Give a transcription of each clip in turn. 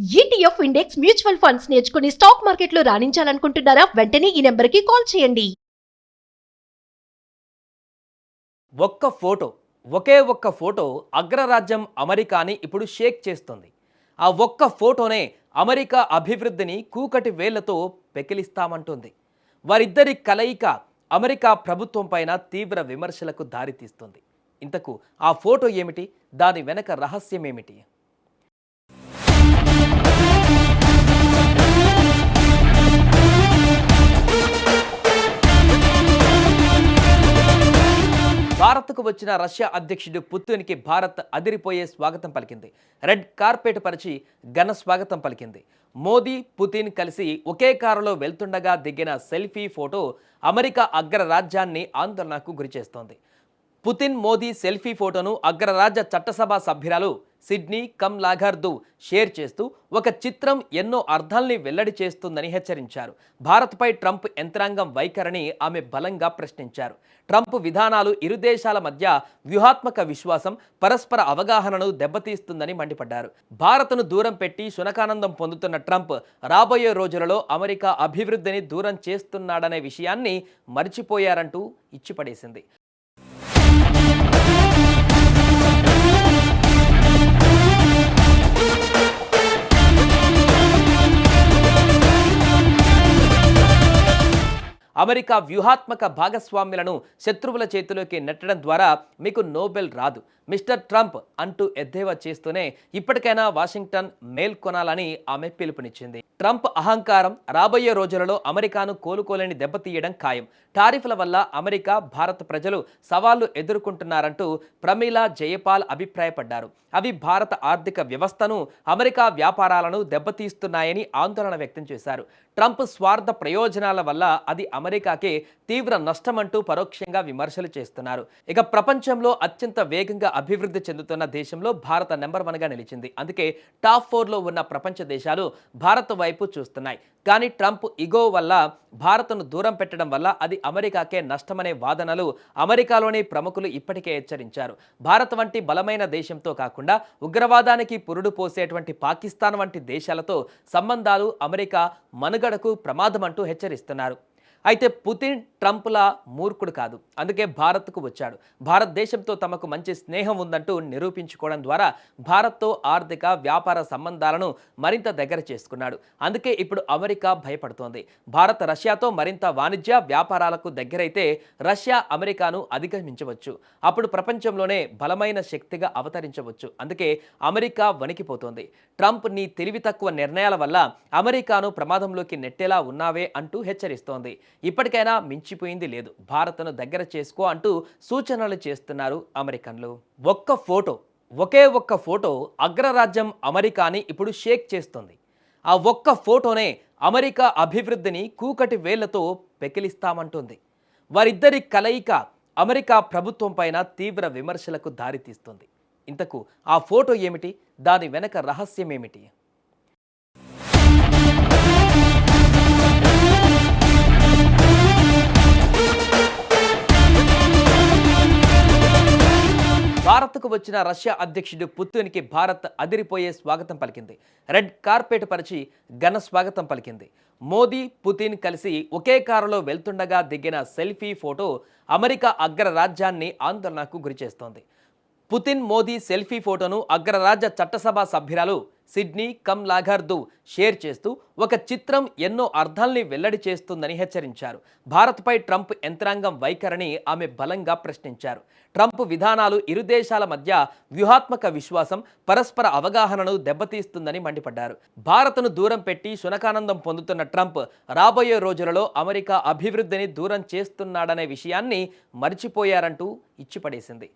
ETF index mutual funds నేర్చుకుని stock మార్కెట్లో రాణించాలనుకుంటున్నారా? వెంటనే ఈ నెంబర్కి కాల్ చేయండి. ఒక్క ఫోటో అగ్రరాజ్యం అమెరికాని ఇప్పుడు షేక్ చేస్తుంది. ఆ ఒక్క ఫోటోనే అమెరికా అభివృద్ధిని కూకటి వేళ్లతో పెకిలిస్తామంటుంది. వారిద్దరి కలయిక అమెరికా ప్రభుత్వం పైన తీవ్ర విమర్శలకు దారితీస్తుంది. ఇంతకు ఆ ఫోటో ఏమిటి? దాని వెనక రహస్యం ఏమిటి? భారత్కు వచ్చిన రష్యా అధ్యక్షుడు పుతిన్కి భారత్ అదిరిపోయే స్వాగతం పలికింది. రెడ్ కార్పెట్ పరిచి ఘన స్వాగతం పలికింది. మోదీ, పుతిన్ కలిసి ఒకే కారులో వెళ్తుండగా దిగిన సెల్ఫీ ఫోటో అమెరికా అగ్రరాజ్యాన్ని ఆందోళనకు గురిచేస్తోంది. పుతిన్, మోదీ సెల్ఫీ ఫోటోను అగ్రరాజ్య చట్టసభ సభ్యురాలు సిడ్నీ లాగార్దు షేర్ చేస్తూ ఒక చిత్రం ఎన్నో అర్థాల్ని వెల్లడి చేస్తుందని హెచ్చరించారు. భారత్పై ట్రంప్ యంత్రాంగం వైఖరిని ఆమె బలంగా ప్రశ్నించారు. ట్రంప్ విధానాలు ఇరు దేశాల మధ్య వ్యూహాత్మక విశ్వాసం, పరస్పర అవగాహనను దెబ్బతీస్తుందని మండిపడ్డారు. భారత్ను దూరం పెట్టి శునకానందం పొందుతున్న ట్రంప్ రాబోయే రోజులలో అమెరికా అభివృద్ధిని దూరం చేస్తున్నాడనే విషయాన్ని మర్చిపోయారంటూ ఇచ్చిపడేసింది. అమెరికా వ్యూహాత్మక భాగస్వామ్యులను శత్రువుల చేతిలోకి నెట్టడం ద్వారా మీకు నోబెల్ రాదు మిస్టర్ ట్రంప్ అంటూ ఎద్దేవా చేస్తూనే ఇప్పటికైనా వాషింగ్టన్ మేల్కొనాలని ఆమె పిలుపునిచ్చింది. ట్రంప్ అహంకారం రాబోయే రోజులలో అమెరికాను కోలుకోలేని దెబ్బతీయడం ఖాయం. టారిఫ్ల వల్ల అమెరికా, భారత ప్రజలు సవాళ్లు ఎదుర్కొంటున్నారంటూ ప్రమీలా జయపాల్ అభిప్రాయపడ్డారు. అవి భారత ఆర్థిక వ్యవస్థను, అమెరికా వ్యాపారాలను దెబ్బతీస్తున్నాయని ఆందోళన వ్యక్తం చేశారు. ట్రంప్ స్వార్థ ప్రయోజనాల వల్ల అది అమెరికాకే తీవ్ర నష్టమంటూ పరోక్షంగా విమర్శలు చేస్తున్నారు. ఇక ప్రపంచంలో అత్యంత వేగంగా అభివృద్ధి చెందుతున్న దేశంలో భారత నెంబర్ 1గా నిలిచింది. అందుకే టాప్ 4లో ఉన్న ప్రపంచ దేశాలు భారత్ వైపు చూస్తున్నాయి. కానీ ట్రంప్ ఇగో వల్ల భారత్ను దూరం పెట్టడం వల్ల అది అమెరికాకే నష్టమనే వాదనలు అమెరికాలోని ప్రముఖులు ఇప్పటికే హెచ్చరించారు. భారత్ వంటి బలమైన దేశంతో కాకుండా ఉగ్రవాదానికి పురుడు పోసేటువంటి పాకిస్తాన్ వంటి దేశాలతో సంబంధాలు అమెరికా మనుగడకు ప్రమాదమంటూ హెచ్చరిస్తున్నారు. అయితే పుతిన్ ట్రంప్లా మూర్ఖుడు కాదు. అందుకే భారత్కు వచ్చాడు. భారతదేశంతో తమకు మంచి స్నేహం ఉందంటూ నిరూపించుకోవడం ద్వారా భారత్తో ఆర్థిక, వ్యాపార సంబంధాలను మరింత దగ్గర చేసుకున్నాడు. అందుకే ఇప్పుడు అమెరికా భయపడుతోంది. భారత్ రష్యాతో మరింత వాణిజ్య, వ్యాపారాలకు దగ్గరైతే రష్యా అమెరికాను అధిగమించవచ్చు. అప్పుడు ప్రపంచంలోనే బలమైన శక్తిగా అవతరించవచ్చు. అందుకే అమెరికా వణికిపోతోంది. ట్రంప్ నీ తెలివి తక్కువ నిర్ణయాల వల్ల అమెరికాను ప్రమాదంలోకి నెట్టేలా ఉన్నావే అంటూ హెచ్చరిస్తోంది. ఇప్పటికైనా మించిపోయింది లేదు, భారత్ను దగ్గర చేసుకో అంటూ సూచనలు చేస్తున్నారు అమెరికన్లు. ఒకే ఒక్క ఫోటో అగ్రరాజ్యం అమెరికాని ఇప్పుడు షేక్ చేస్తుంది. ఆ ఒక్క ఫోటోనే అమెరికా అభివృద్ధిని కూకటి వేళ్లతో పెకిలిస్తామంటుంది. వారిద్దరి కలయిక అమెరికా ప్రభుత్వం పైన తీవ్ర విమర్శలకు దారితీస్తుంది. ఇంతకు ఆ ఫోటో ఏమిటి? దాని వెనక రహస్యం ఏమిటి? భారత్కు వచ్చిన రష్యా అధ్యక్షుడు పుతిన్కి భారత్ అదిరిపోయే స్వాగతం పలికింది. రెడ్ కార్పెట్ పరిచి ఘన స్వాగతం పలికింది. మోదీ, పుతిన్ కలిసి ఒకే కారులో వెళ్తుండగా దిగిన సెల్ఫీ ఫోటో అమెరికా అగ్రరాజ్యాన్ని ఆందోళనకు గురిచేస్తోంది. పుతిన్, మోదీ సెల్ఫీ ఫోటోను అగ్రరాజ్య చట్టసభ సభ్యురాలు సిడ్నీ లాగార్దు షేర్ చేస్తూ ఒక చిత్రం ఎన్నో అర్థాల్ని వెల్లడి చేస్తుందని హెచ్చరించారు. భారత్పై ట్రంప్ యంత్రాంగం వైఖరిని ఆమె బలంగా ప్రశ్నించారు. ట్రంప్ విధానాలు ఇరు దేశాల మధ్య వ్యూహాత్మక విశ్వాసం, పరస్పర అవగాహనను దెబ్బతీస్తుందని మండిపడ్డారు. భారత్ను దూరం పెట్టి శునకానందం పొందుతున్న ట్రంప్ రాబోయే రోజులలో అమెరికా అభివృద్ధిని దూరం చేస్తున్నాడనే విషయాన్ని మర్చిపోయారంటూ ఇచ్చిపడేసింది.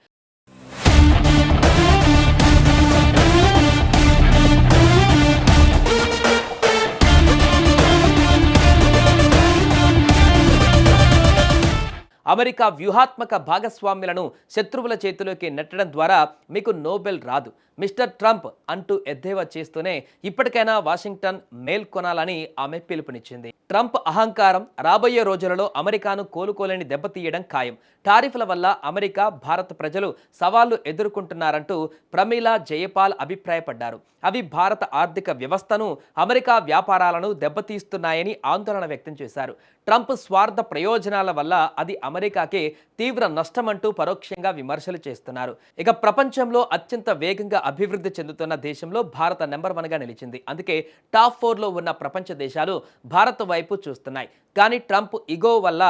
అమెరికా వ్యూహాత్మక భాగస్వామ్యులను శత్రువుల చేతిలోకి నెట్టడం ద్వారా మీకు నోబెల్ రాదు మిస్టర్ ట్రంప్ అంటూ ఎద్దేవా చేస్తూనే ఇప్పటికైనా వాషింగ్టన్ మేల్కొనాలని ఆమె పిలుపునిచ్చింది. ట్రంప్ అహంకారం రాబోయే రోజులలో అమెరికాను కోలుకోలేని దెబ్బతీయడం ఖాయం. టారిఫ్ల వల్ల అమెరికా, భారత ప్రజలు సవాళ్లు ఎదుర్కొంటున్నారంటూ ప్రమీలా జయపాల్ అభిప్రాయపడ్డారు. అవి భారత ఆర్థిక వ్యవస్థను, అమెరికా వ్యాపారాలను దెబ్బతీస్తున్నాయని ఆందోళన వ్యక్తం చేశారు. ట్రంప్ స్వార్థ ప్రయోజనాల వల్ల అది అమెరికాకే తీవ్ర నష్టమంటూ పరోక్షంగా విమర్శలు చేస్తున్నారు. ఇక ప్రపంచంలో అత్యంత వేగంగా అభివృద్ధి చెందుతున్న దేశంలో భారత నెంబర్ 1గా నిలిచింది. అందుకే టాప్ 4లో ఉన్న ప్రపంచ దేశాలు భారత్ వైపు చూస్తున్నాయి. కానీ ట్రంప్ ఇగో వల్ల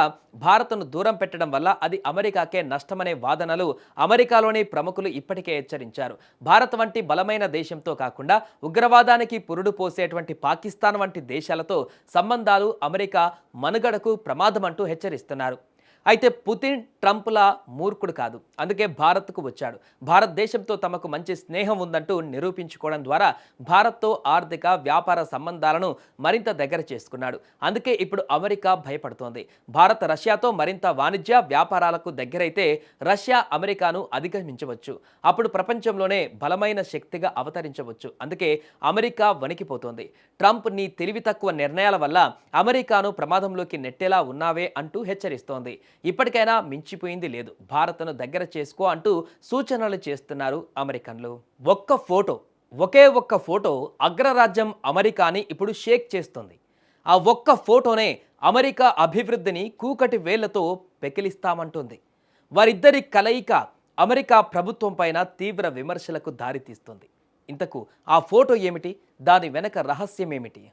భారత్ను దూరం పెట్టడం వల్ల అది అమెరికాకే నష్టమనే వాదనలు అమెరికాలోని ప్రముఖులు ఇప్పటికే హెచ్చరించారు. భారత్ వంటి బలమైన దేశంతో కాకుండా ఉగ్రవాదానికి పురుడు పోసేటువంటి పాకిస్తాన్ వంటి దేశాలతో సంబంధాలు అమెరికా మనుగడకు ప్రమాదమంటూ హెచ్చరిస్తున్నారు. అయితే పుతిన్ ట్రంప్లా మూర్ఖుడు కాదు. అందుకే భారత్కు వచ్చాడు. భారతదేశంతో తమకు మంచి స్నేహం ఉందంటూ నిరూపించుకోవడం ద్వారా భారత్తో ఆర్థిక, వ్యాపార సంబంధాలను మరింత దగ్గర చేసుకున్నాడు. అందుకే ఇప్పుడు అమెరికా భయపడుతోంది. భారత్ రష్యాతో మరింత వాణిజ్య, వ్యాపారాలకు దగ్గరైతే రష్యా అమెరికాను అధిగమించవచ్చు. అప్పుడు ప్రపంచంలోనే బలమైన శక్తిగా అవతరించవచ్చు. అందుకే అమెరికా వణికిపోతోంది. ట్రంప్ నీ తెలివి తక్కువ నిర్ణయాల వల్ల అమెరికాను ప్రమాదంలోకి నెట్టేలా ఉన్నావే అంటూ హెచ్చరిస్తోంది. ఇప్పటికైనా మించిపోయింది లేదు, భారత్ను దగ్గర చేసుకో అంటూ సూచనలు చేస్తున్నారు అమెరికన్లు. ఒకే ఒక్క ఫోటో అగ్రరాజ్యం అమెరికాని ఇప్పుడు షేక్ చేస్తుంది. ఆ ఒక్క ఫోటోనే అమెరికా అభివృద్ధిని కూకటి వేళ్లతో పెకిలిస్తామంటుంది. వారిద్దరి కలయిక అమెరికా ప్రభుత్వం పైన తీవ్ర విమర్శలకు దారితీస్తుంది. ఇంతకు ఆ ఫోటో ఏమిటి? దాని వెనక రహస్యం ఏమిటి?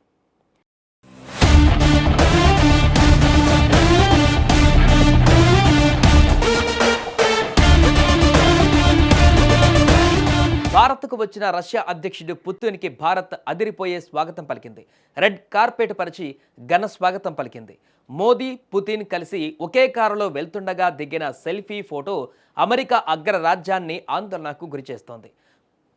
భారత్కు వచ్చిన రష్యా అధ్యక్షుడు పుతిన్కి భారత్ అదిరిపోయే స్వాగతం పలికింది. రెడ్ కార్పెట్ పరిచి ఘన స్వాగతం పలికింది. మోదీ, పుతిన్ కలిసి ఒకే కారులో వెళ్తుండగా దిగిన సెల్ఫీ ఫోటో అమెరికా అగ్రరాజ్యాన్ని ఆందోళనకు గురిచేస్తోంది.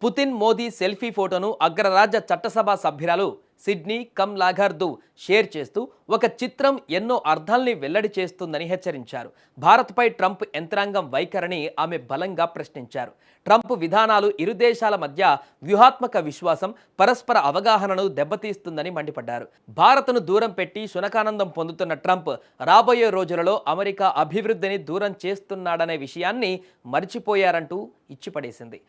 పుతిన్, మోదీ సెల్ఫీ ఫోటోను అగ్రరాజ్య చట్టసభ సభ్యురాలు సిడ్నీ కమ్లాఘర్దు షేర్ చేస్తూ ఒక చిత్రం ఎన్నో అర్థాల్ని వెల్లడి చేస్తుందని హెచ్చరించారు. భారత్పై ట్రంప్ యంత్రాంగం వైఖరిని ఆమె బలంగా ప్రశ్నించారు. ట్రంప్ విధానాలు ఇరు దేశాల మధ్య వ్యూహాత్మక విశ్వాసం, పరస్పర అవగాహనను దెబ్బతీస్తుందని మండిపడ్డారు. భారత్ను దూరం పెట్టి శునకానందం పొందుతున్న ట్రంప్ రాబోయే రోజులలో అమెరికా అభివృద్ధిని దూరం చేస్తున్నాడనే విషయాన్ని మర్చిపోయారంటూ ఇచ్చిపడేసింది.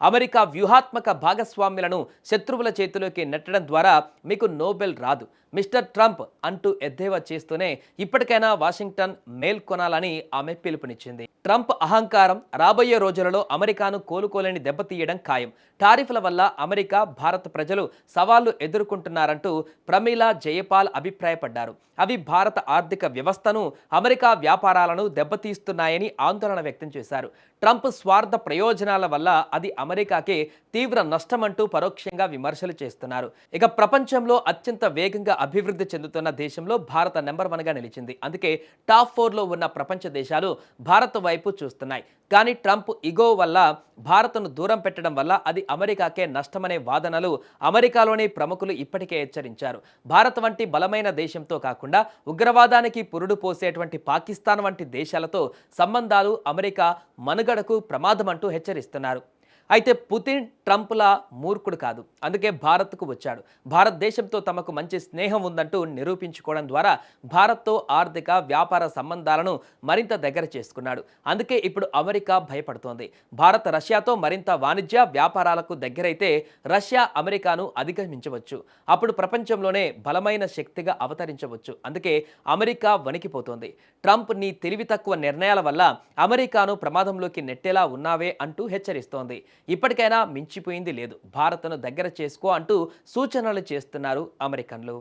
అమెరికా వ్యూహాత్మక భాగస్వామ్యులను శత్రువుల చేతిలోకి నెట్టడం ద్వారా మీకు నోబెల్ రాదు, మిస్టర్ ట్రంప్ అంటూ ఎద్దేవా చేస్తూనే ఇప్పటికైనా వాషింగ్టన్ మేల్కొనాలని ఆమె పిలుపునిచ్చింది. ట్రంప్ అహంకారం రాబోయే రోజులలో అమెరికాను కోలుకోలేని దెబ్బతీయడం ఖాయం. టారిఫ్ల వల్ల అమెరికా, భారత ప్రజలు సవాళ్లు ఎదుర్కొంటున్నారంటూ ప్రమీలా జయపాల్ అభిప్రాయపడ్డారు. అవి భారత ఆర్థిక వ్యవస్థను, అమెరికా వ్యాపారాలను దెబ్బతీస్తున్నాయని ఆందోళన వ్యక్తం చేశారు. ట్రంప్ స్వార్థ ప్రయోజనాల వల్ల అది అమెరికాకే తీవ్ర నష్టమంటూ పరోక్షంగా విమర్శలు చేస్తున్నారు. ఇక ప్రపంచంలో అత్యంత వేగంగా అభివృద్ధి చెందుతున్న దేశంలో భారత నెంబర్ 1గా నిలిచింది. అందుకే టాప్ 4లో ఉన్న ప్రపంచ దేశాలు భారత్ వైపు చూస్తున్నాయి. కానీ ట్రంప్ ఇగో వల్ల భారత్ను దూరం పెట్టడం వల్ల అది అమెరికాకే నష్టమనే వాదనలు అమెరికాలోని ప్రముఖులు ఇప్పటికే హెచ్చరించారు. భారత్ వంటి బలమైన దేశంతో కాకుండా ఉగ్రవాదానికి పురుడు పోసేటువంటి పాకిస్తాన్ వంటి దేశాలతో సంబంధాలు అమెరికా మనుగడకు ప్రమాదమంటూ హెచ్చరిస్తున్నారు. అయితే పుతిన్ ట్రంప్లా మూర్ఖుడు కాదు. అందుకే భారత్కు వచ్చాడు. భారతదేశంతో తమకు మంచి స్నేహం ఉందంటూ నిరూపించుకోవడం ద్వారా భారత్తో ఆర్థిక, వ్యాపార సంబంధాలను మరింత దగ్గర చేసుకున్నాడు. అందుకే ఇప్పుడు అమెరికా భయపడుతోంది. భారత్ రష్యాతో మరింత వాణిజ్య, వ్యాపారాలకు దగ్గరైతే రష్యా అమెరికాను అధిగమించవచ్చు. అప్పుడు ప్రపంచంలోనే బలమైన శక్తిగా అవతరించవచ్చు. అందుకే అమెరికా వణికిపోతోంది. ట్రంప్ నీ తెలివి తక్కువ నిర్ణయాల వల్ల అమెరికాను ప్రమాదంలోకి నెట్టేలా ఉన్నావే అంటూ హెచ్చరిస్తోంది. ఇప్పటికైనా మించిపోయింది లేదు, భారత్ను దగ్గర చేసుకో అంటూ సూచనలు చేస్తున్నారు అమెరికన్లు.